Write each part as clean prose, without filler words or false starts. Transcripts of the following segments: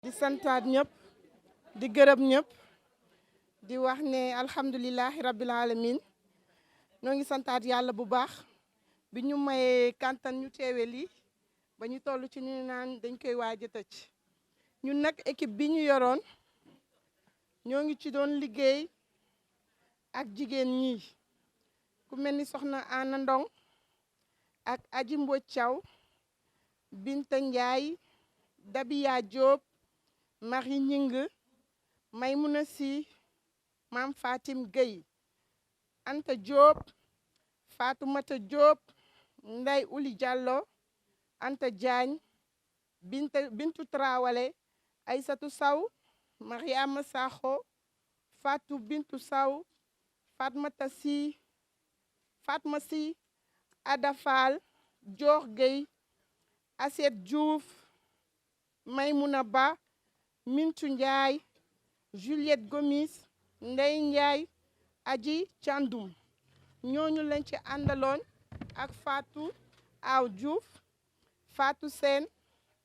di santaat ñëpp di gërëm ñëpp di wax ne alhamdulilahi rabbil alamin ñoo ngi santaat yàlla bu baax bi ñu mayee kantan ñu teewe lii ba ñu toll ci ñu naan dañ koy waaj a tëj ñun nag équipe bi ñu yoroon ñoo ngi ci doon liggéey ak jigéen ñi ku mel ni soxna Ana Ndong ak Aji Mbodj Thiaw Binta Ndiaye Dabiya Diop Marie Ñing Maymuna Si Mam Fatim Gueye Anta Diop Fatoumata Diop Ndey Uli Diallo Anta Diagne Bintu Traoré Aïssatou Sow Mariama Sakho Fatou Bintou Sow Fatma Si Ada Fall Dior Gueye Assiette Diouf Maymouna Ba Mintu Ndiaye Juliette Gomis Ndey Ndiaye Aji Thiandoum ñooñu lañ ci àndaloon ak Fatou Aw Diouf Fatou Sène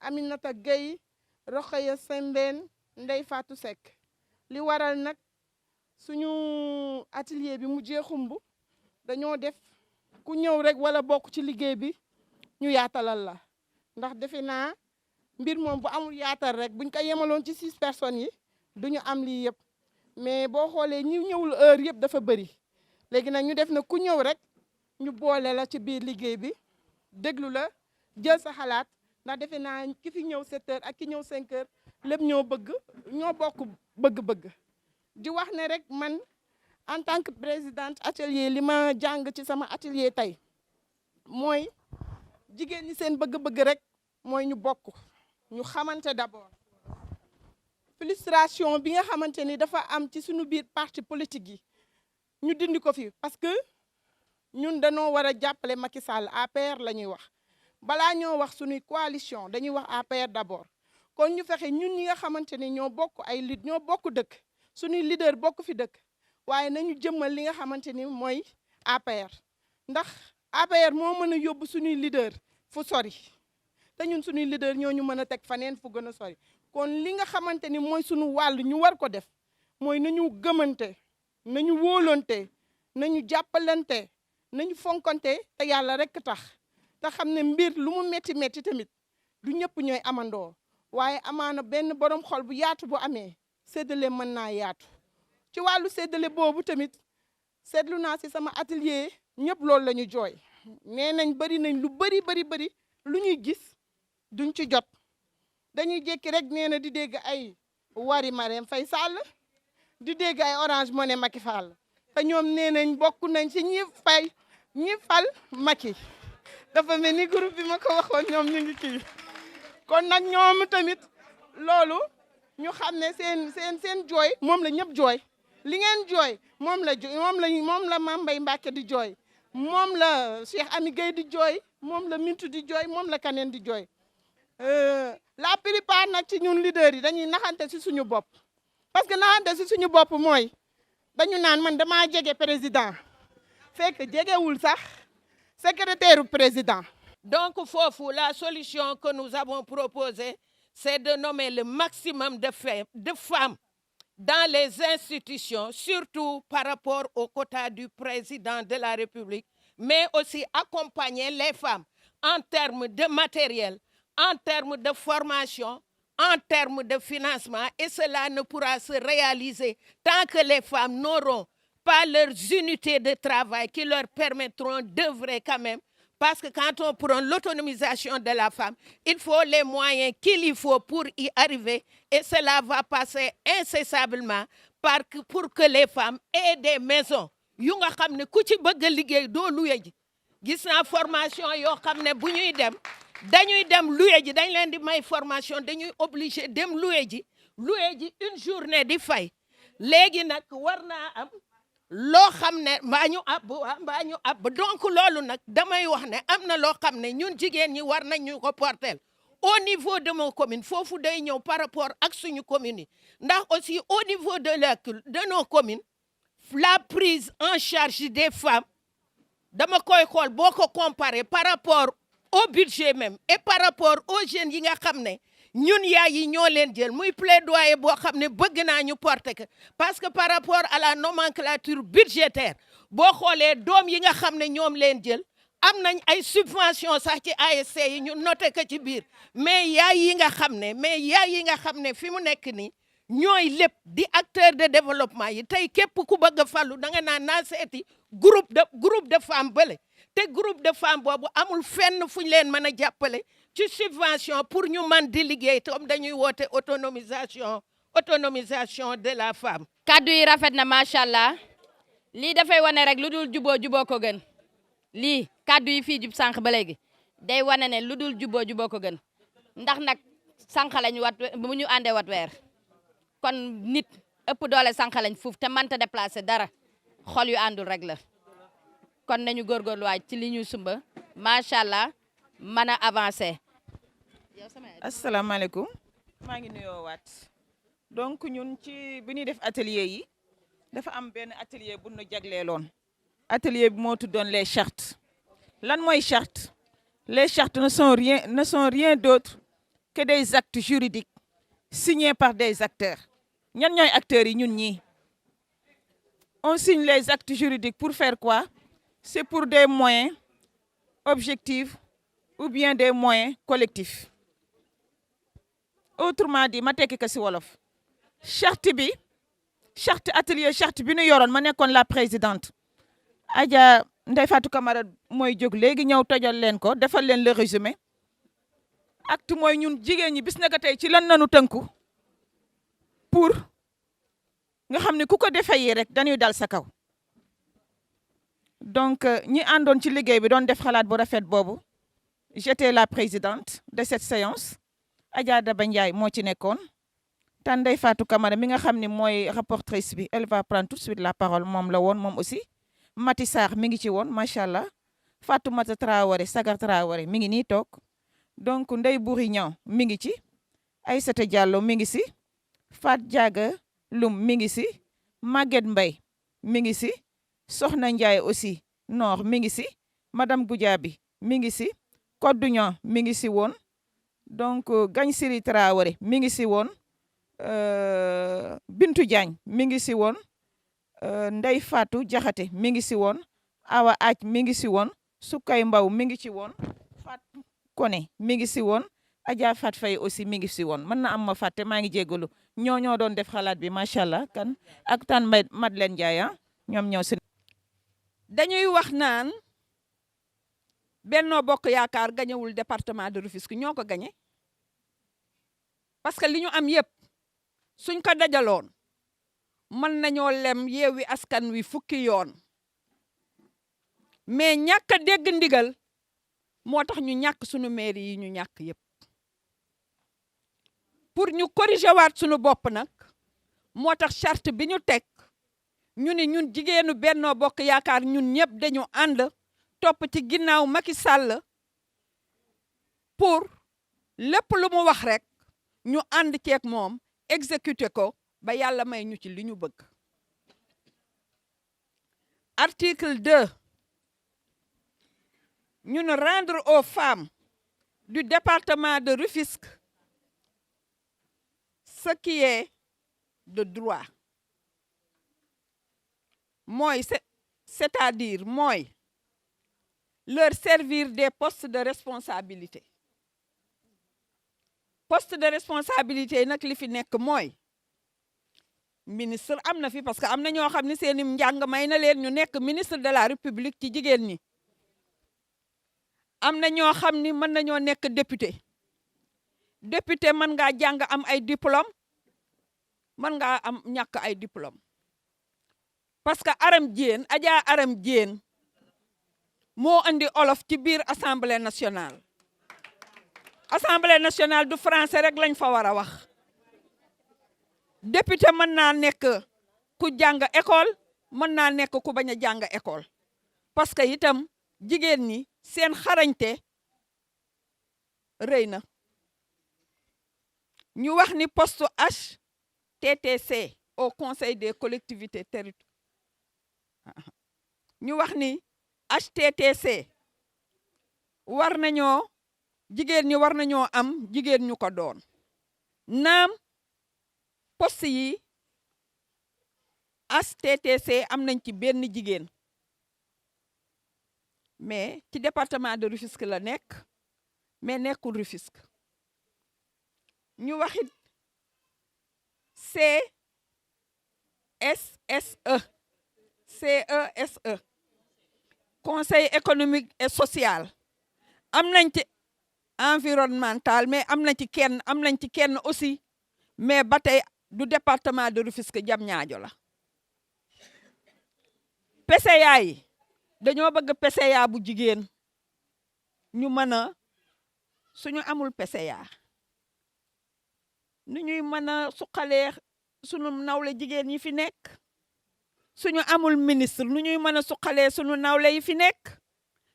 Aminata Gueye Rokhaya Sembène Ndey Fatou Seck li waral nag suñu atelier bi mu jeexumb dañoo def ku ñëw rek wala bokk ci liggéey bi ñu yaatalal la ndax defe naa mbir moom bu amul yaatal rek buñ ko yemaloon ci 6 personnes yi duñu am lii yëpp mais boo xoolee ñi ñëwul heure yëpp dafa bëri léegi nag ñu def na ku ñëw rek ñu boole la ci biir liggéey bi déglu la jël sa xalaat ndax defe naa ki fi ñëw 7 heures ak ki ñëw 5 heures lépp ñoo bokk bëgg-bëgg di wax ne rek man en tant que présidente atelier li ma jàng ci sama atelier tey mooy jigéen ñi seen bëgg-bëgg rek mooy ñu bokk ñu xamante d'abord frustration bi nga xamante ni dafa am ci suñu biir parti politique yi ñu dindi ko fi parce que ñun dañoo war a jàppale Macky Sall APR la ñuy wax balaa ñoo wax suñuy coalition dañuy wax APR d'abord kon ñu fexe ñun ñi nga xamante ni ñoo bokk ñoo bokk dëkk suñuy leader bokk fi dëkk waaye nañu jëmmal li nga xamante ni mooy APR ndax APR moo mën a yóbbu suñuy leader fu sori te ñun suñuy leader ñoo ñu mën a teg faneen fu gën a sori kon li nga xamante ni mooy suñu wàll ñu war ko def mooy nañu gëmante nañu wóolante nañu jàppalante nañu fonkante te yàlla rek tax te xam ne mbir lu mu metti metti tamit du ñëpp ñooy amandoo waaye amaana benn borom xol bu yaatu bu amee séddale mën naa yaatu ci wàllu séddale boobu tamit seetlu naa si sama atelier ñëpp loolu la ñu jooy nee nañ bëri nañ lu bëri lu ñuy gis duñ ci jot dañuy jékki rek nee na di dégg ay wari Marème Faye Sall di dégg ay Orange Money Macky Fall te ñoom nee nañ bokk nañ ci ñi fal Macky dafa mel ni groupe bi ma ko waxoon ñoom ñu ngi kii kon nag ñoom tamit loolu ñu xam ne seen jooy moom la ñëpp jooy li ngeen jooy moom la Mame Mbaye Mbacke di jooy moom la Cheikh Ami Gueye di jooy moom la Mintu di jooy moom la kaneen di jooy la plupart nag ci ñun leader yi dañuy naxante si suñu bopp parce que naxante si suñu bopp mooy dañu naan man damaa jege président fekk jegewul sax secrétaire président. Donc foofu la solution que nous avons proposée c'est de nommer le maximum de femmes dans les institutions, surtout par rapport au quota du président de la République, mais aussi accompagner les femmes en termes de matériel, en termes de formation, en termes de financement. Et cela ne pourra se réaliser tant que les femmes n'auront pas leurs unités de travail qui leur permettront d'œuvrer quand même. Parce que quand on prend l'autonomisation de la femme, il faut les moyens qu'il y faut pour y arriver. Et cela va passer incessamment pour que les femmes aient des maisons. yu nga xam ne ku ci bëgg a liggéey doo luye ji gis naa formation yoo xam ne bu ñuy dem dañuy dem luye ji dañ leen di may formation dañuy obligé dem luye ji une journée di fay léegi nag war naa am loo xam ne mbaa ñu ab donc loolu nag damay wax ne am na loo xam ne ñun jigéen ñi war nañ ñu ko porter au niveau de mon commune foofu day ñëw par rapport ak suñu commune yi ndax aussi au niveau de nos communes la prise en charge des femmes dama koy xool boo ko comparer par rapport au budget même et par rapport aux jeunes yi nga xam ne ñun yaay yi ñoo leen jël muy plaidoyer boo xam ne bëgg naa ñu porter que parce que par rapport à la nomenclature budgétaire boo xoolee doom yi nga xam ne ñoom leen jël am nañ ay subvention sax ci ASC yi ñu noté ko ci biir mais yaay yi nga xam ne fi mu nekk nii ñooy lépp di acteur de développement yi tey képp ku bëgg a fallu da nga naan naa seeti groupe de femmes bële te groupe de femmes boobu amul fenn fu ñu leen mën a jàppale ci subvention pour ñu man di liggéey comme dañuy woote autonomisation de la femme. kaddu yi rafet na macha allah lii dafay wane rek lu dul juboo ko gën lii kaddu yi fii jub sànq ba léegi day wane ne lu dul juboo ko gën ndax nag sànq lañ wat bu ñu àndee wat weer kon nit ëpp doole sànq lañ fuuf te mënta déplacer dara xol yu àndul rek la kon nañu góorgóorluwaay ci li ñu sumba macha allah mën a avancer. asalaamaaleykum maa ngi nuyoo waat donc ñun ci bi ñuy def atelier yi dafa am benn atelier bu ñu jagleeloon atelier bi moo tuddoon les chartes lan mooy charte les chartes ne sont rien d'autre que des actes juridiques signés par des acteurs ñan ñooy acteurs yi ñun ñii on signe les actes juridiques pour faire quoi? C'est pour des moyens objectifs ou bien des moyens collectifs. Autrement dit ma tekki ko ci wolof charte atelier charte bi ñu yoroon ma nekkoon la présidente Adja Ndeye Fatou Camara mooy jóg léegi ñëw tojal leen ko defal leen le résumé acte mooy ñun jigéen ñi bis na ko tey ci lan nanu tënku pour nga xam ne ku ko defee rek dañuy dal sa kaw donc ñi àndoon ci liggéey bi doon def xalaat bu rafet boobu j'étais la présidente de cette séance Adja Daba Ndiaye moo ci nekkoon tan Ndeye Fatou Camara mi nga xam ne mooy rapportrice bi elle va prendre tout de suite la parole moom la woon moom aussi Mati Sarr mi ngi ci woon macha allah Fatoumata Traoré Sagar Traoré mi ngi nii toog donc Ndeye Bouri Niang mi ngi ci Aïssata Diallo mi ngi si Fat Diaga Loum mi ngi si Maguette Mbaye mi ngi si Soxna Ndiaye aussi Nord mi ngi si madame Goudiaby mi ngi si Kodou Niang mi ngi si woon donc Gagne Siri Traoré mi ngi si woon Bintou Diagne mi ngi si woon Ndeye Fatou Diakhaté mi ngi si woon Awa Aaj mi ngi si woon Sukay Mbaw mi ngi ci woon Fat Koné mi ngi si woon Adja Fat Faye aussi mi ngi si woon mën na am ma fàtte maa ngi jégalu ñoo doon def xalaat bi macha allah kan ak tan Madeleine Ndiaye ñoom ñoo si. dañuy wax naan Benno Bokk Yaakaar gañewul département de Rufisque ñoo ko gañe parce que li ñu am yépp suñ ko dajaloon mën nañoo lem Yewwi Askan Wi fukki yoon mais ñàkk a dégg ndigal moo tax ñu ñàkk sunu mairie yi ñu ñàkk yépp pour ñu corriger waat sunu bopp nag moo tax charte bi ñu teg ñu ni ñun jigéenu Benno Bokk Yaakaar ñun ñëpp dañu ànd topp ci ginnaaw Macky Sall pour lépp lu mu wax rek ñu ànd ceeg moom exécuter ko ba yàlla may ñu ci li ñu bëgg. Article 2 ñu ne rendre aux femmes du département de Rufisque ce qui est de droit mooy c'est-à-dire mooy leur servir des postes de responsabilité poste de responsabilité nag li fi nekk mooy ministre am na fi parce que am na ñoo xam ne seeni njàng may na leen ñu nekk ministre de la République ci jigéen ñi am na ñoo xam ni mën nañoo nekk député mën ngaa jàng am ay diplôme mën ngaa am ñàkk ay diplôme parce que Adja Aram Diène moo andi olof ci biir assemblée nationale du français rek lañ fa war a wax député mën naa nekk ku jàng école mën naa nekk ku bañ a jàng école parce que itam jigéen ñi seen xarañte rëy na ñu wax ni poste HTTC au conseil des collectivités territoriales ñu wax ni HTTC jigéen ñi war nañoo am jigéen ñu ko doon naam poste yi HTTC am nañ ci benn jigéen mais ci département de Rufisque la nekk mais nekkul Rufisque. ñu waxit CESE conseil économique et social am nañ ci environnemental mais am nañ ci kenn aussi mais ba tey du département de Rufisque Diamniadio la. PCA yi dañoo bëgg PCA bu jigéen ñu mën a suñu amul PCA nu ñuy mën a suqalee sunu nawle jigéen yi fi nekk suñu amul ministre nu ñuy mën a suqalee sunu nawle yi fi nekk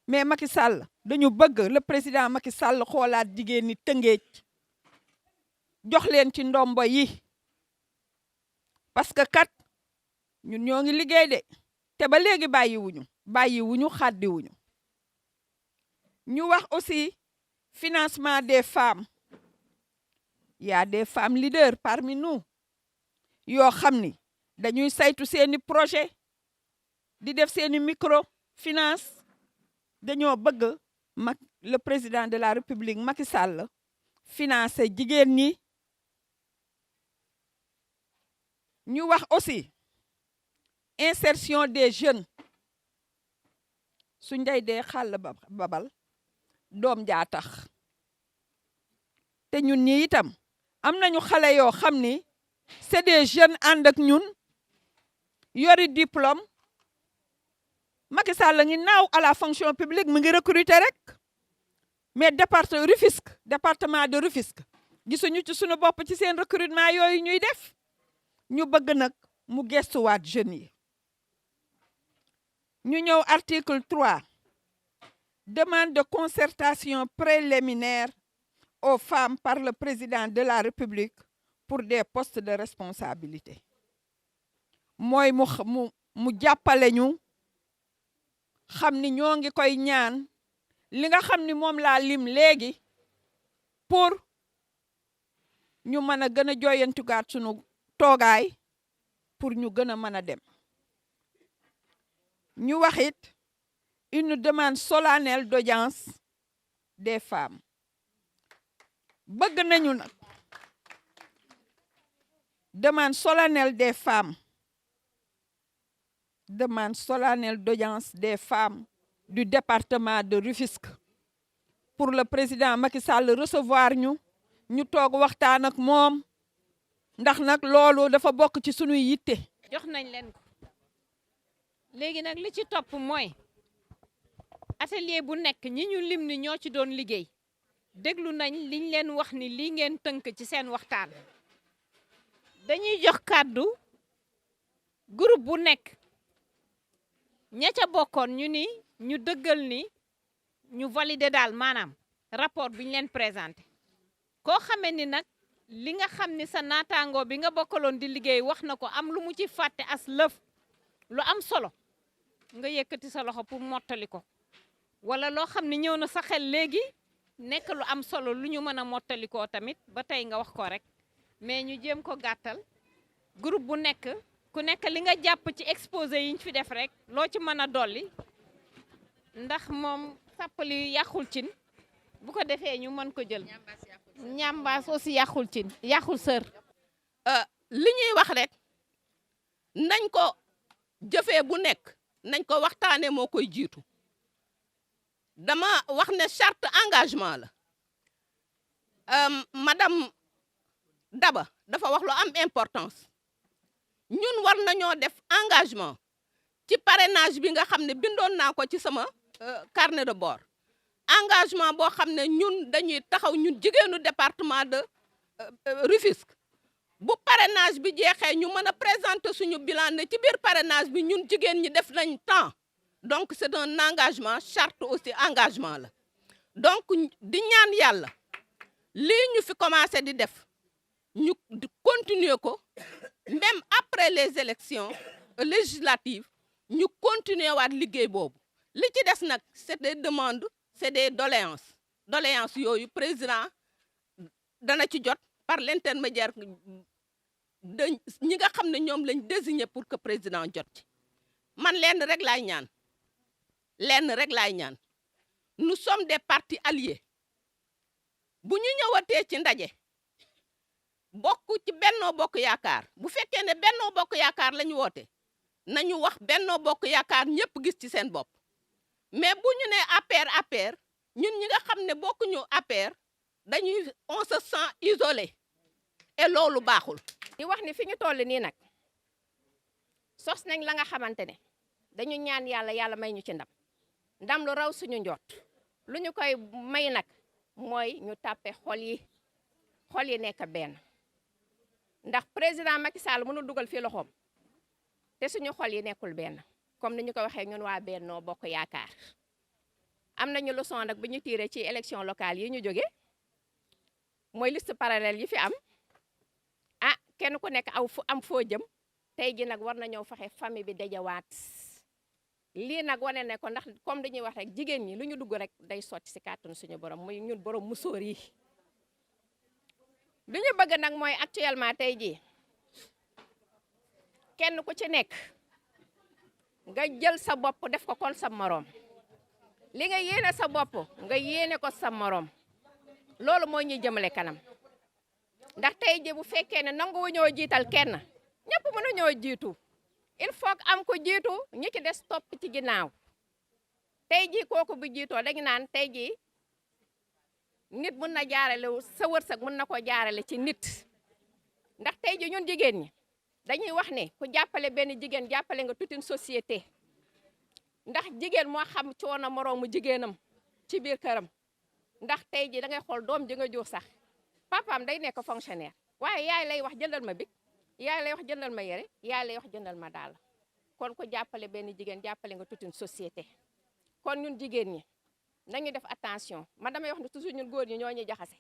mais Macky Sall dañu bëgg le président Macky Sall xoolaat jigéen ñi Tëngéej jox leen ci ndombo yi parce que kat ñun ñoo ngi liggéey de te ba léegi bàyyiwuñu xàddiwuñu. ñu wax aussi financement des femmes. Il y a des femmes leaders parmi nous yoo xam ni dañuy saytu seeni projet di def seeni microfinance dañoo bëgg le président de la République Macky Sall financer jigéen ñi. ñu wax aussi insertion des jeunes su ndey dee xàll babal doom jaa tax te ñun ñi itam am nañu xale yoo xam ni c'est des jeunes ànd ak ñun yori diplôme Macky Sall la ngi naaw à la fonction publique mu ngi recruter rek mais département de Rufisque gisuñu ci suñu bopp ci seen recrutement yooyu ñuy def ñu bëgg nag mu gestuwaat jeunes yi. ñu ñëw article 3 demande de concertation préliminaire aux femmes par le président de la République pour des postes de responsabilité mooy mu jàppale ñu xam ni ñoo ngi koy ñaan li nga xam ni moom laa lim léegi pour ñu mën a gën a joyantugaat sunu toogaay pour ñu gën a mën a dem. ñu waxit une demande solennelle d'audience des femmes bëgg nañu nag demande solennelle des femmes demande solennelle d'audience des femmes du département de Rufisque pour le président Macky Sall recevoir ñu toog waxtaan ak moom ndax nag loolu dafa bokk ci sunuy yitte. jox nañ leen ko léegi nag li ci topp mooy atelier bu nekk ñi ñu lim ni ñoo ci doon liggéey déglu nañ liñ leen wax ni lii ngeen tënk ci seen waxtaan. dañuy jox kàddu groupe bu nekk ña ca bokkoon ñu ni ñu dëggal ni ñu valider daal maanaam rapport bi ñu leen présenté koo xamee ni nag li nga xam ni sa naataangoo bi nga bokkaloon di liggéey wax na ko am lu mu ci fàtte as lëf lu am solo nga yëkkati sa loxo pour mottali ko wala loo xam ni ñëw na sa xel léegi nekk lu am solo lu ñu mën a mottali koo tamit ba tey nga wax ko rek mais ñu jéem ko gàttal groupe bu nekk ku nekk li nga jàpp ci exposé yi ñu fi def rek loo ci mën a dolli ndax moom sàppali yàqul cin bu ko defee ñu mën ko jël ñambaas aussi yàqul cin yàqul sër. li ñuy wax rek nañ ko jëfee bu nekk nañ ko waxtaanee moo koy jiitu dama wax ne charte engagement la madame Daba dafa wax lu am importance ñun war nañoo def engagement ci parrainage bi nga xam ne bindoon naa ko ci sama carnet de bord engagement boo xam ne ñun dañuy taxaw ñun jigéenu département de Rufisque bu parrainage bi jeexee ñu mën a présenter suñu bilan ne ci biir parrainage bi ñun jigéen ñi def nañ temps donc c'est un engagement charte aussi engagement la donc di ñaan yàlla lii ñu fi commencé di def ñu continuer ko même après les élections législatives ñu continuer waat liggéey boobu li ci des nag c'est des demandes c'est des doléances yooyu président dana ci jot par l'intermédiaire de ñi nga xam ne ñoom lañ désigné pour que président jot ci man lenn rek laay ñaan nous sommes des partis alliés bu ñu ñëwatee ci ndaje bokk ci Benno Bokk Yaakaar bu fekkee ne Benno Bokk Yaakaar la ñu woote nañu wax Benno Bokk Yaakaar ñëpp gis ci seen bopp mais bu ñu nee APR ñun ñi nga xam ne bokkuñu APR dañuy on se sent isolé et loolu baaxul. di wax ni fi ñu toll nii nag sos nañ la nga xamante ne dañu ñaan yàlla may ñu ci ndam lu raw suñu njot lu ñu koy may nag mooy ñu tàppe xol yi nekk benn ndax président Macky Sall mënul dugal fii loxoom te suñu xol yi nekkul benn comme ni ñu ko waxee ñun waa Benno Bokk Yaakaar am nañu leçon nag bu ñu tiré ci élection locale yi ñu jóge mooy liste parallèle yi fi am kenn ku nekk am foo jëm tey ji nag war na ñëw fexe famille bi dajawaat lii nag wane ne ko ndax comme dañuy wax rek jigéen ñi lu ñu dugg rek day sotti si kàttanu suñu borom muy ñun borom musóor yi li ñu bëgg nag mooy actuellement tey jii kenn ku ci nekk nga jël sa bopp def ko kon sa morom li nga yéene sa bopp nga yéene ko sa morom loolu moo ñuy jëmale kanam ndax tey ji bu fekkee ne nangu wu ñoo jiital kenn ñëpp mënu ñoo jiitu il faut que am ko jiitu ñi ci des topp ci ginnaaw tey ji kooku bu jiitoo dañu naan tey ji nit mën na jaarale sa wërsëg mën na ko jaarale ci nit ndax tey ji ñun jigéen ñi dañuy wax ne ku jàppale benn jigéen jàppale nga toute une société ndax jigéen moo xam coono moroomu jigéenam ci biir këram ndax tey ji da ngay xool doom ji nga jur sax papaam day nekk fonctionnaire waaye yaay lay wax jëndal ma big yaay lay wax jëndal ma yére yaay lay wax jëndal ma daal kon ku jàppale benn jigéen jàppale nga toute une société kon ñun jigéen ñi nañu def attention man damay wax ne toujours ñun góor ñi ñoo ñuy jaxase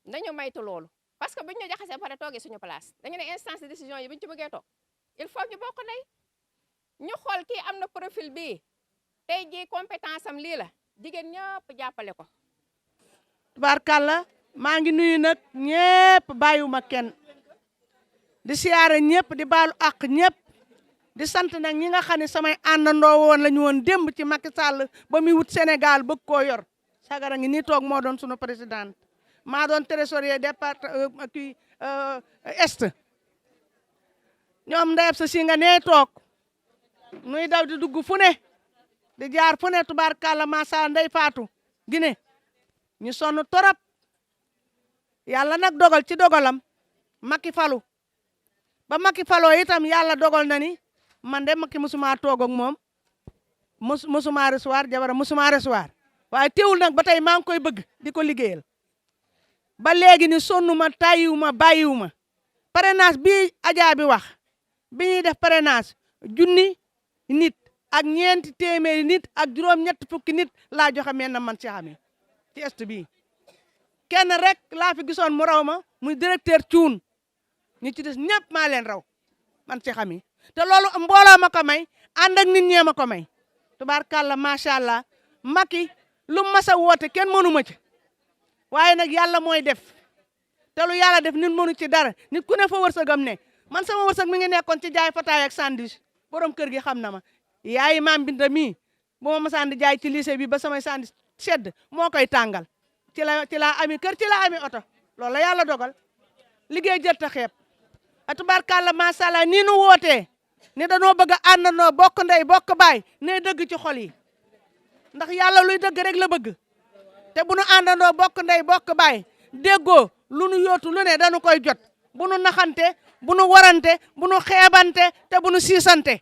nañu maytu loolu parce que bu ñu jaxasee pare toogee suñu place dañu ne instance de décision yi bu ñu ci bëggee toog il faut ñu bokk nay ñu xool kii am na profil bii tey jii compétence am lii la jigéen ñëpp jàppale ko. tubaarkàlla maa ngi nuyu nag ñëpp bàyyiwuma kenn di siyaare ñëpp di baalu àq ñëpp di sant nag ñi nga xam ne samay àndandoo woon la ñu woon démb ci Macky Sall ba muy wut Sénégal bëgg koo yor sagara ngi nii toog moo doon sunu président maa doon trésorier département kii est ñoom ndeyeb sa si nga nee toog nuy daw di dugg fu ne di jaar fu ne tubaarkàlla masa ndey faatu Guinée ñu sonn torop yàlla nag dogal ci dogalam Macky falu ba Macky faloo itam yàlla dogal na ni man de Macky musuma toog ak moom musuma recevoir jabara musuma recevoir waaye teewul nag ba tey maa ngi koy bëgg di ko liggéeyal ba léegi ni sonnuma tàyyiwuma bàyyiwuma parrainage bi Adja bi wax bi ñuy def parrainage 1000 nit ak 4 téeméeri nit ak juróom-ñett fukki nit laa joxe mel na man ci xamee ci est bi kenn rek laa fi gisoon mu raw ma muy directeur Thioune ñi ci des ñëpp maa leen raw man ci xam yi te loolu mbooloo ma ko may ànd ak nit ñee ma ko may tubaarkàlla macha allah Macky lu mas a woote kenn mënu ma ci waaye nag yàlla mooy def te lu yàlla def nit mënu ci dara nit ku ne fa wërsëgam ne man sama wërsëg mi ngi nekkoon ci jaay fataay ak sandwich borom kër gi xam na ma yaayi maam Binta mii bu ma masaan di jaay ci lycée bi ba samay sandwich sedd moo koy tàngal ci laa ami kër ci laa ami oto loolu la yàlla dogal liggéey jër ta xeeb a tubaarkàlla macha allah nii nu wootee ne danoo bëgg a àndandoo bokk ndey bokk baay ne dëgg ci xol yi ndax yàlla luy dëgg rek la bëgg te bu nu àndandoo bokk ndey bokk baay déggoo lu nu yootu lu ne dañu koy jot bu nu naxante bu nu warante bu nu xeebante te bu nu siisante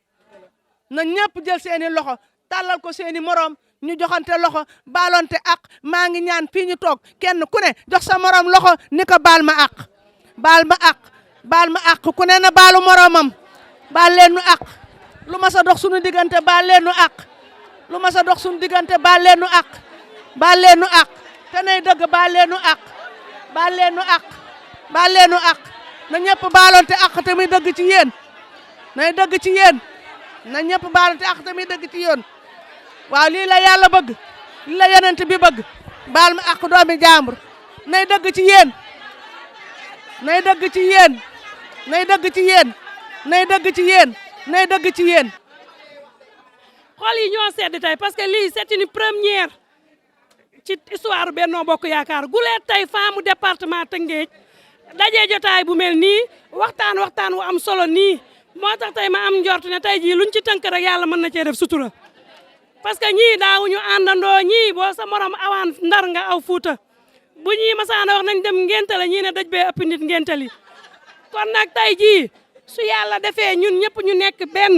na ñëpp jël seeni loxo tàllal ko seeni moroom ñu joxante loxo baalonte ak maa ngi ñaan fii ñu toog kenn ku ne jox sa moroom loxo ni ko baal ma ak baal ma ak baal ma ak ku ne na baalu moroomam baal leen nu ak lu ma sa dox suñu diggante baal leen nu ak lu ma sa dox suñu diggante baal leen nu ak baal leen nu ak te nay dëgg baal leen nu ak baal leen nu ak baal leen nu ak na ñëpp baalonte ak te muy dëgg ci yéen nay dëgg ci yéen na ñëpp baalonte ak te muy dëgg ci yéen waaw lii la yàlla bëgg lii la yonent bi bëgg baal ma ak doomi jàmbur nay dëgg ci yéen nay dëgg ci yéen nay dëgg ci yéen nay dëgg ci yéen nay dëgg ci yéen. xol yi ñoo sedd tey parce que lii c'est une première ci histoire Benno Bokk Yaakaar guleet tey faamu département Tëngéej dajee jotaay bu mel nii waxtaan wu am solo nii moo tax tey ma am njort ne tey jii luñ ci tënk rek yàlla mën na cee def sutura parce que ñii daawuñu àndandoo ñii boo sa morom awaan ndar nga aw Fuuta bu ñii masaana wax nañ dem ngénte la ñii ne daj bee ëpp nit ngénte li kon nag tey jii su yàlla defee ñun ñëpp ñu nekk benn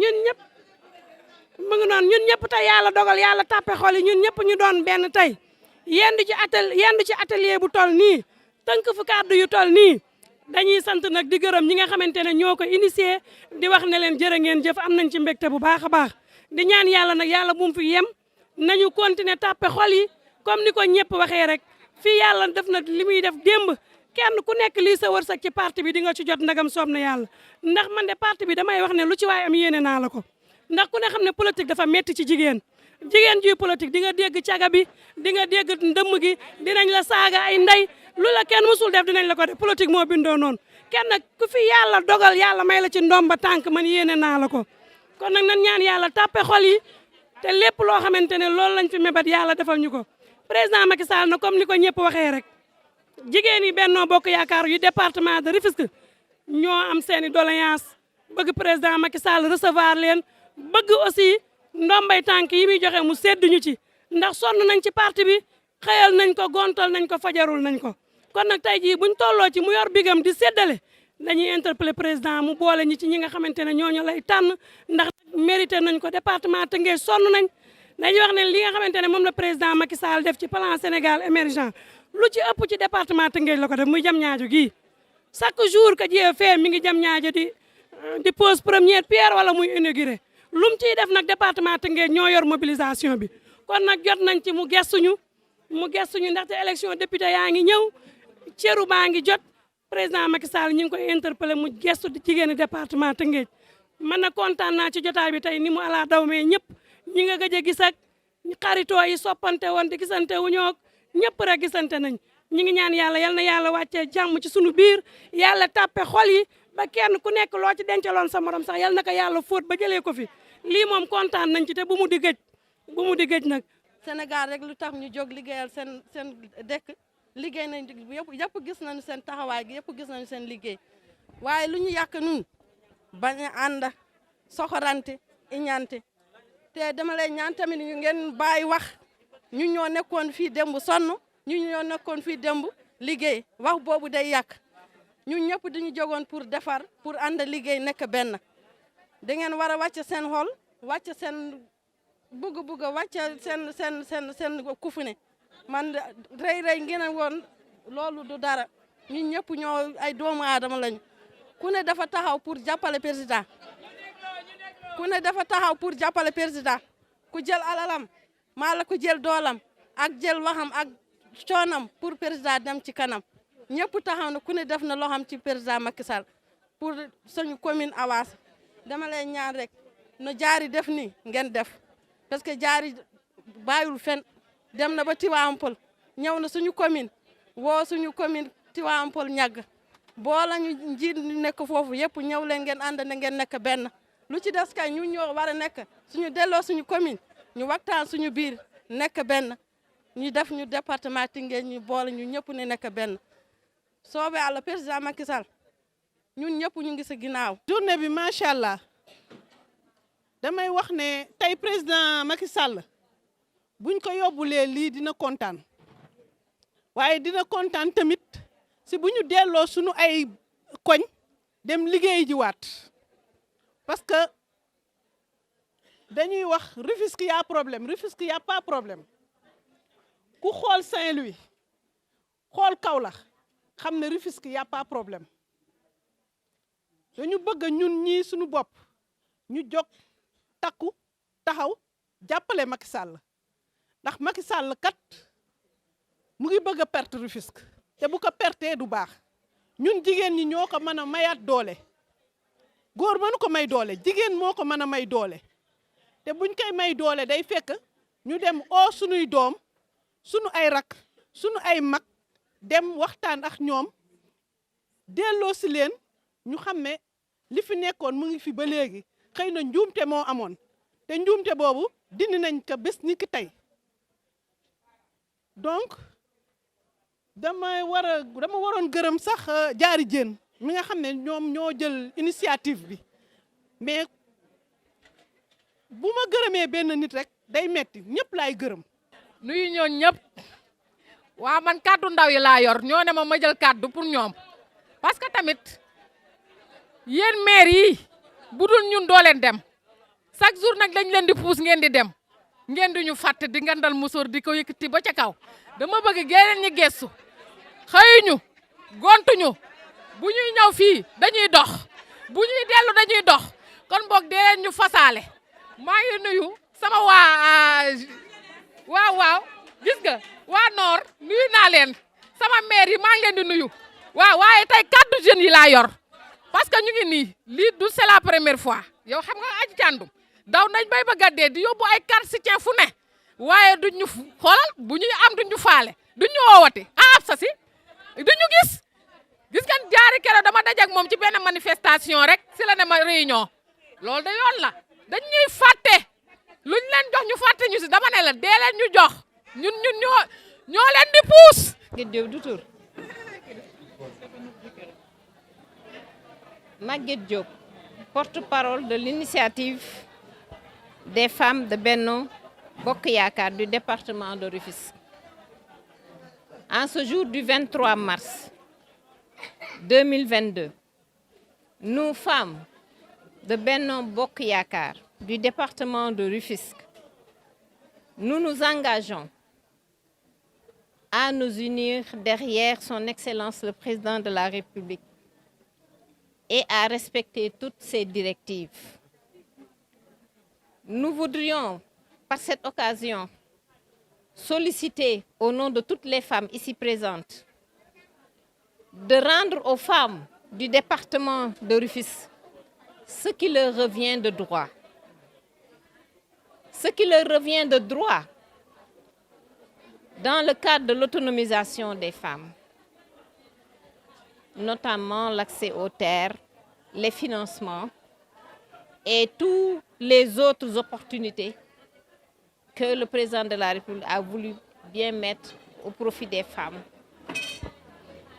ñun ñëpp mu ngi noonu ñun ñëpp tey yàlla dogal yàlla tàppe xol yi ñun ñëpp ñu doon benn tey yendu ci atelier bu tol nii tënk fu kàddu yu tol nii dañuy sant nag di gërëm ñi nga xamante ne ñoo ko initié di wax ne leen jërë ngeen jëf am nañ ci mbégte bu baax a baax di ñaan yàlla nag yàlla bu mu fi yem nañu continuer tàppe xol yi comme ni ko ñëpp waxee rek fii yàlla def na li muy def démb kenn ku nekk lii sa wërsëg ci parti bi di nga ci jot ndagam soob na yàlla ndax man de parti bi damay wax ne lu ci waay am yéene naa la ko ndax ku ne xam ne politique dafa metti ci jigéen juy politique di nga dégg caga bi di nga dégg ndëmm gi dinañ la saaga ay ndey lu la kenn musul def dinañ la ko def politique moo bindoo noonu kenn ku fi yàlla dogal yàlla may la ci ndomba tànk man yéene naa la ko kon nag nan ñaan yàlla tàppe xol yi te lépp loo xamante ne loolu lañ fi mébat yàlla defal ñu ko président Macky Sall na comme ni ko ñëpp waxee rek jigéen yi Benno Bokk Yaakaar yu département de Rufisque ñoo am seeni doléance bëgg président Macky Sall recevoir leen bëgg aussi ndombay tànk yi muy joxe mu sedduñu ci ndax sonn nañ ci parti bi xëyal nañ ko gontal nañ ko fajarul nañ ko kon nag tey jii buñ tolloo ci mu yor bigam di séddale dañuy interpeller président mu boole ñi ci ñi nga xamante ne ñooñu lay tànn ndax mérité nañ ko département Tëngéej sonn nañ dañuy wax ne li nga xamante ne moom la président Macky Sall def ci plan Sénégal émergent lu ci ëpp ci département Tëngéej la ko def muy jam ñaajo gii chaque jour que Dieu fait mi ngi jam ñaajo di pose première pierre wala muy inauguré lum ciy def nag département Tëngéej ñoo yor mobilisation bi kon nag jot nañ ci mu gestuñu ndaxte élection député yaa ngi ñëw ceru baa ngi jot président Macky Sall ñu ngi koy interpellé mu gestu di jigéeni département Tëngéej man na kontaan naa ci jotaay bi tey ni mu ala daw mee ñëpp ñi nga gëj a gis ak xaritoo yi soppante woon di gisante wu ñoo ñëpp rek gisante nañ ñi ngi ñaan yàlla yal na yàlla wàccee jàmm ci sunu biir yàlla tàppe xol yi ba kenn ku nekk loo ci dencaloon sa morom sax yal na ko yàlla fóot ba jëlee ko fi lii moom kontaan nañ ci te bu mu di gëj nag. Sénégal rek lu tax ñu jóg liggéeyal seen dëkk liggéey nañ yëpp gis nañu seen taxawaay gi yëpp gis nañu seen liggéey waaye lu ñu yàq nun bañ a ànd soxorante iñante te dama lay ñaan tamit ñu ngeen bàyyi wax ñu ñoo nekkoon fii démb sonn ñu ñoo nekkoon fii démb liggéey wax boobu day yàq ñun ñëpp dañu jógoon pour defar pour ànd liggéey nekk benn da ngeen war a wàcc seen xol wàcc seen bugg wàcc seen kufune man rëy ngeen woon loolu du dara ñun ñëpp ñoo ay doomu aadama lañu ku ne dafa taxaw pour jàppale président ku jël alalam maa la ku jël doolam ak jël waxam ak coonam pour président dem ci kanam ñëpp taxaw na ku ne def na loo xam ci président Macky Sall pour suñu commune avance dama lay ñaan rek no jaari def ni ngeen def parce que jaari bàyyul fen dem na ba Tivaouane Peulh ñëw na suñu commune woo suñu commune Tivaouane Peulh ñàgg boo lañu njiit nekk foofu yëpp ñëw leen ngeen ànd na ngeen nekk benn lu ci des kay ñu ñoo war a nekk suñu delloo suñu commune ñu waxtaan suñu biir nekk benn ñu def ñu département Tëngéej ñu boole ñu ñëpp ne nekk benn soobee Yàlla président Macky Sall ñun ñëpp ñu ngi sa ginnaaw. journée bi macha allah damay wax ne tey président Macky Sall buñ ko yóbbulee lii dina kontaan waaye dina kontaan tamit si bu ñu delloo suñu ay koñ dem liggéey jiwaat parce que dañuy wax Rufisque y a problème Rufisque y a pas problème ku xool Saint-Louis xool Kaolack xam ne Rufisque y a pas problème dañu bëgg ñun ñii suñu bopp ñu jóg takku taxaw jàppale Macky Sall ndax Macky Sall kat mu ngi bëgg a perte Rufisque te bu ko pertee du baax ñun jigéen ñi ñoo ko mën a mayaat doole góor mënu ko may doole jigéen moo ko mën a may doole te buñ koy may doole day fekk ñu dem oo sunuy doom sunu ay rak sunu ay mag dem waxtaan ak ñoom delloo si leen ñu xam ne li fi nekkoon mu ngi fi ba léegi xëy na njuumte moo amoon te njuumte boobu dindi nañ ko bés ni ki tey donc dama waroon gërëm sax Diary Diène mi nga xam ne ñoom ñoo jël initiative bi mais bu ma gërëmee benn nit rek day metti ñëpp laay gërëm. nuyu ñooñ ñëpp waa man kàddu ndaw yi laa yor ñoo ne ma jël kàddu pour ñoom parce que tamit yéen maire yi budul ñun doo leen dem chaque jour nag dañ leen di puus ngeen di dem ngeen di ñu fàtte di ngandal musóor di ko yëkkati ba ca kaw dama bëgg geneen ñi gestu xëyuñu gontuñu bu ñuy ñëw fii dañuy dox bu ñuy dellu dañuy dox kon boog dee leen ñu fasaale maa ngi nuyu sama waaw gis nga waa Nord nuyu naa leen sama maire yi maa ngi leen di nuyu waaw waaye tey kaddu jeunes yi laa yor parce que ñu ngi nii lii du c'est la première fois yow xam nga aji càndum daw nañ bay ba gaddee di yóbbu ay carte soutien fu ne waaye duñ ñu xoolal bu ñuy am duñ ñu faale duñ ñu woowati ab sa si duñu gis ngeen Diary keroog dama dajak moom ci benn manifestation rek si la ne ma réunion loolu de yoon la dañ ñuy fàtte luñ leen jox ñu fàtte ñu si dama ne la dee leen ñu jox ñun ñoo leen di puus. Maguette Diop du tur Maguette Diop, porte-parole de l'initiative des femmes de Benno Bokk Yaakaar du département de Rufisque. En ce jour du 23 mars 2022, nous, femmes de Benno Bokk Yaakaar du département de Rufisque, nous nous engageons à nous unir derrière son Excellence le Président de la République et à respecter toutes ses directives. Nous voudrions, par cette occasion, solliciter au nom de toutes les femmes ici présentes de rendre aux femmes du département de Rufisque ce qui leur revient de droit. Ce qui leur revient de droit dans le cadre de l'autonomisation des femmes, notamment l'accès aux terres, les financements et toutes les autres opportunités que le président de la République a voulu bien mettre au profit des femmes.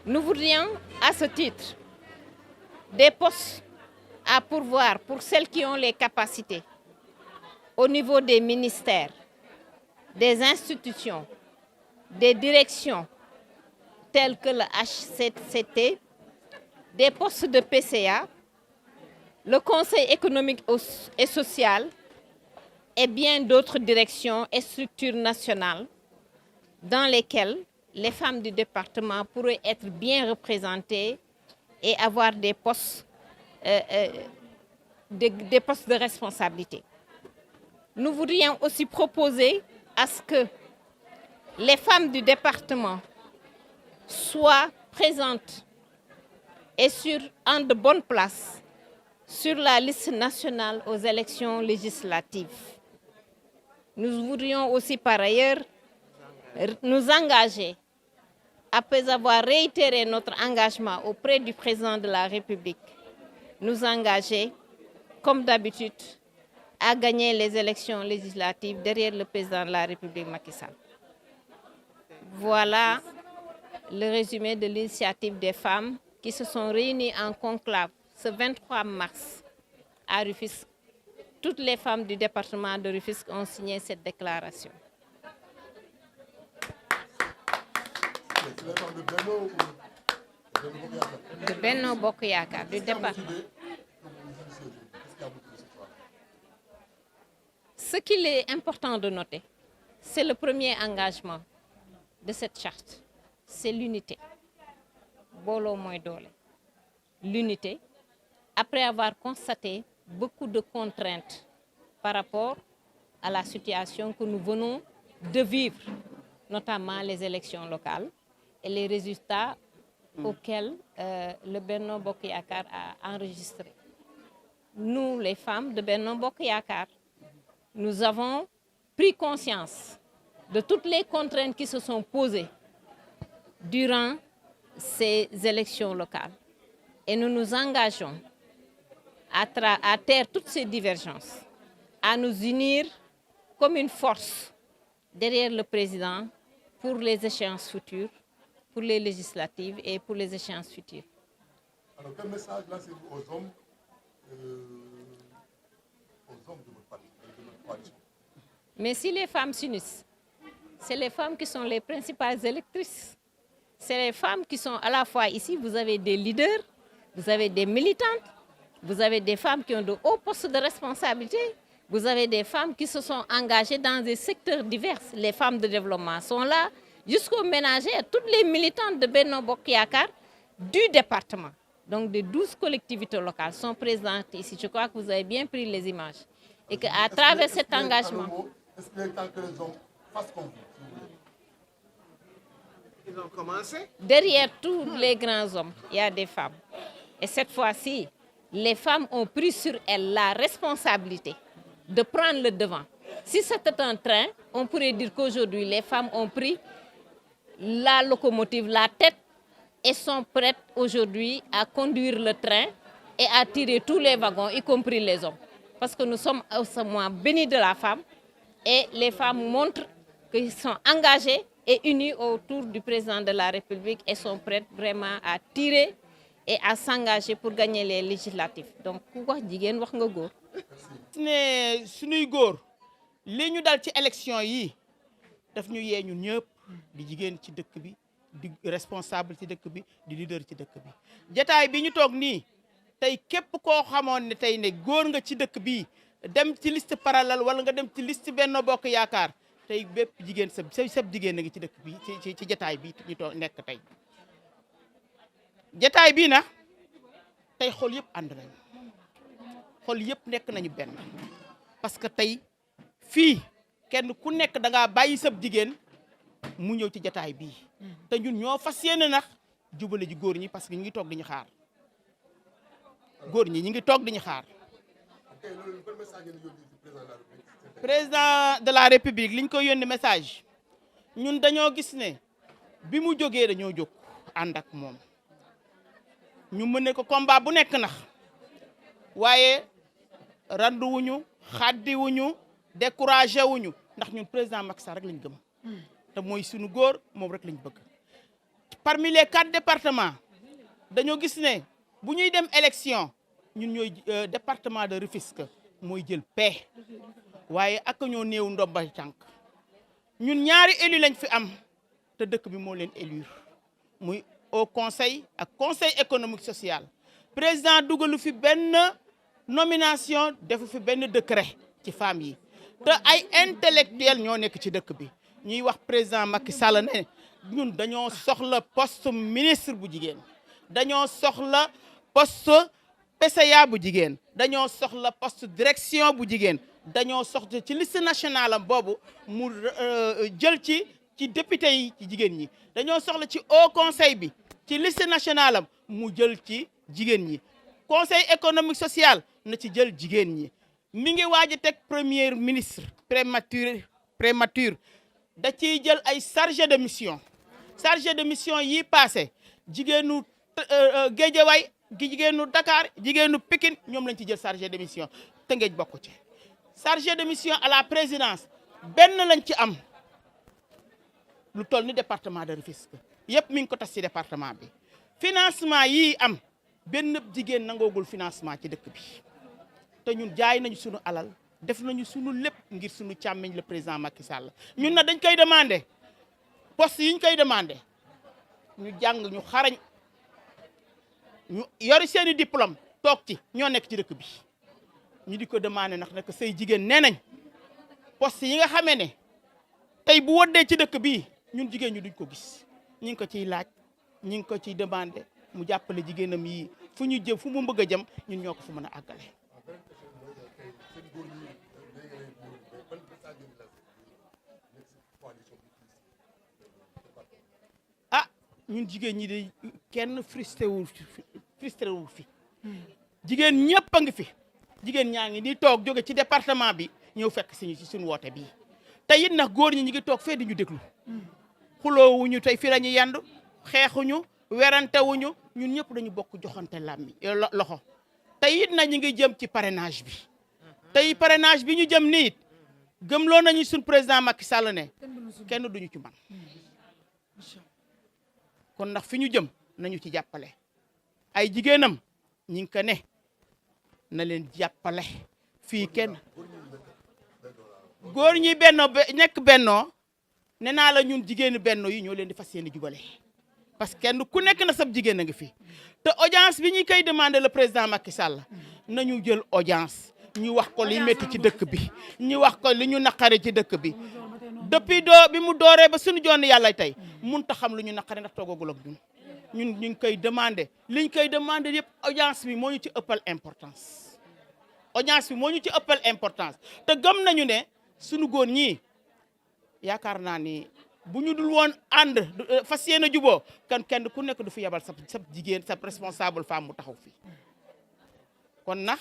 Nous voudrions, à ce titre, des postes à pourvoir pour celles qui ont les capacités au niveau des ministères, des institutions, des directions telles que le HCCT, des postes de PCA, le Conseil économique et social et bien d'autres directions et structures nationales dans lesquelles les femmes du département pourraient être bien représentées et avoir des postes de responsabilité. Nous voudrions aussi proposer à ce que les femmes du département soient présentes et en de bonnes places sur la liste nationale aux élections législatives. Nous voudrions aussi par ailleurs nous engager, après avoir réitéré notre engagement auprès du président de la République, nous engager, comme d'habitude, à gagner les élections législatives derrière le président de la République, Macky Sall. Voilà le résumé de l'initiative des femmes qui se sont réunies en conclave ce 23 mars à Rufisque. Toutes les femmes du département de Rufisque ont signé cette déclaration. De Benno Bokk Yaakaar du département. Ce qu'il est important de noter, c'est le premier engagement de cette charte, c'est l'unité. Booloo mooy doole. L'unité, après avoir constaté beaucoup de contraintes par rapport à la situation que nous venons de vivre, notamment les élections locales et les résultats auxquels le Benno Bokk Yaakaar a enregistré. Nous, les femmes de Benno Bokk Yaakaar, nous avons pris conscience de toutes les contraintes qui se sont posées durant ces élections locales. Et nous nous engageons à taire toutes ces divergences, à nous unir comme une force derrière le président pour les échéances futures, pour les législatives et pour les échéances futures. Alors, quel message lancez-vous aux hommes de votre parti, de votre coalition? Mais si les femmes s'unissent, c'est les femmes qui sont les principales électrices. C'est les femmes qui sont à la fois ici, vous avez des leaders, vous avez des militantes, vous avez des femmes qui ont de hauts postes de responsabilité, vous avez des femmes qui se sont engagées dans des secteurs divers. Les femmes de développement sont là, jusqu'aux ménagères, toutes les militantes de Benno Bokk Yakaar du département. Donc des 12 collectivités locales sont présentes ici. Je crois que vous avez bien pris les images. Et qu'à travers cet engagement... Est-ce qu'il est temps que les hommes fassent comme vous? Ils ont commencé. Derrière tous les grands hommes, il y a des femmes. Et cette fois-ci, les femmes ont pris sur elles la responsabilité de prendre le devant. Si c'était un train, on pourrait dire qu'aujourd'hui, les femmes ont pris la locomotive, la tête, et sont prêtes aujourd'hui à conduire le train et à tirer tous les wagons, y compris les hommes. Parce que nous sommes au mois bénis de la femme, et les femmes montrent qu'ils sont engagés et unis autour du président de la République et sont prêtes vraiment à tirer et à s'engager pour gagner les législatives. Donc, ku wax jigéen wax nga góor. ne suñuy góor li ñu dal ci élection yi daf ñu yee ñun ñëpp di jigéen ci dëkk bi di responsable ci dëkk bi di leader ci dëkk bi jataay bi ñu toog nii tey képp koo xamoon ne tey ne góor nga ci dëkk bi dem ci liste parallèle wala nga dem ci liste Benno Bokk Yaakaar tey bépp jigéen sab jigéen a ngi ci dëkk bi ci jataay bi ñu toog nekk tey jataay bii nag tey xol yëpp ànd nañu xol yëpp nekk nañu benn parce que tey fii kenn ku nekk da ngaa bàyyi sab jigéen mu ñëw ci jataay bii te ñun ñoo fas yéene nag jubale ji góor ñi parce que ñu ngi toog di ñu xaar góor ñi ñu ngi toog di ñu xaar. président de la république li ñu koy yónni message ñun dañoo gis ne bi mu jógee dañoo jóg ànd ak moom ñu mëne ko combat bu nekk nax waaye randuwuñu xaddiwuñu découragé wuñu ndax ñun président Macky Sall rek lañ gëm te mooy suñu góor moom rek lañ bëgg. parmi les 4 départements dañoo gis ne bu ñuy dem élection ñun ñooy département de Rufisque mooy jël paix waaye ak ñoo néew ndombay tànk ñun ñaari élu lañ fi am te dëkk bi moo leen élire muy au conseil ak conseil économique social président dugalu fi benn nomination defu fi benn décret ci femmes yi te ay intellectuel ñoo nekk ci dëkk bi ñuy wax président Macky Sall ne ñun dañoo soxla poste ministre bu jigéen dañoo soxla poste PCA bu jigéen dañoo soxla poste direction bu jigéen dañoo soxla ci liste nationale am boobu mu jël ci député yi ci jigéen ñi dañoo soxla ci haut conseil bi ci liste nationale am mu jël ci jigéen ñi conseil économique social na ci jël jigéen ñi mi ngi waaj a teg premier ministre prématuré da ciy jël ay chargé de mission yi passé jigéenu Guédiawaye jigéenu Dakar jigéenu Pikine ñoom lañ ci jël chargé de mission Tëngéej bokku ci chargé de mission à la présidence benn lañ ci am lu toll ni département de Rufisque yëpp mi ngi ko tas ci département bi financement yi am benn jigéen nangoogul financement ci dëkk bi te ñun jaay nañu sunu alal def nañu sunu lépp ngir sunu càmmiñ le président Macky Sall ñun nag dañ koy demandé poste yi ñu koy demandé ñu jàng ñu xarañ ñu yori seeni diplôme toog ci ñoo nekk ci dëkk bi ñu di ko demandé ndax nag say jigéen nee nañ poste yi nga xamee ne tey bu woddee ci dëkk bi ñun jigéen ñu duñ ko gis ñu ngi ko ciy laaj ñu ngi ko ciy demandé mu jàppale jigéenam yi fu ñu jëm fu mu bëgg a jëm ñun ñoo ko fu mën a àggale. ah ñun jigéen ñi de kenn frustré wu fi jigéen ñëpp a ngi fi jigéen ñaa ngi ni toog jóge ci département bi ñëw fekk si ñu ci suñu woote bii te it nag góor ñi ñu ngi toog fee di ñu déglu xuloowuñu tey fii la ñuy yandu xeexuñu werantewuñu ñun ñëpp dañu bokk joxante làmmi loxo tey it na ñu ngi jëm ci parrainage bi tey parrainage bi ñu jëm nii it gëmloo nañu suñ président Macky Sall ne kenn duñu ci man kon ndax fi ñu jëm nañu ci jàppale ay jigéenam ñi ngi ko ne na leen jàppale fii kenn góor ñi nekk bennoo ne naa la ñun jigéenu benno yi ñoo leen di fas yéene jubale parce que kenn ku nekk na sab jigéen a ngi fi te audience bi ñu koy demandé le président Macky Sall nañu jël audience ñu wax ko li métti ci dëkk bi ñu wax ko li ñu naqari ci dëkk bi depuis bi mu dooree ba suñu joon yàlla tey mun ta xam lu ñu naqari ndax toogagul ak ñun ñu ngi koy demandé liñ koy demandé yëpp audience bi moo ñu ci ëppal importance audience bi moo ñu ci ëppal importance te gëm nañu ne suñu góor ñii yaakaar naa ni bu ñu dul woon ànd fas yéene juboo kan kenn ku nekk du fi yebal sa jigéen sa responsable femme mu taxaw fi kon nag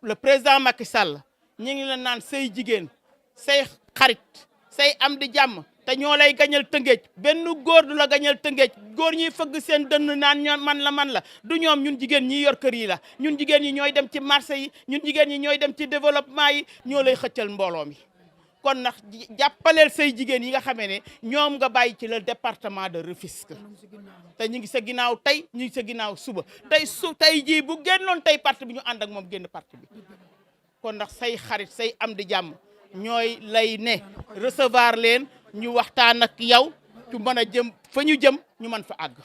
le président Macky Sall ñu ngi la naan say jigéen say xarit say am di jàmm te ñoo lay gañal tëngeej benn góor du la gañal tëngeej góor ñiy fëgg seen dënn naan ñoom man la du ñoom ñun jigéen ñi yor kër yi la ñun jigéen ñi ñooy dem ci marché yi ñun jigéen ñi ñooy dem ci développement yi ñoo lay xëccal mbooloo mi kon nag jàppaleel say jigéen yi nga xamee ne ñoom nga bàyyi ci le département de Rufisque te ñu ngi sa ginnaaw tey ñu ngi sa ginnaaw suba tey jii bu génnoon tey parti bi ñu ànd ak moom génn parti bi kon ndax say xarit say am di jàmm ñooy lay ne recevoir leen ñu waxtaan ak yow ci mën a jëm fa ñu jëm ñu mën fa àgg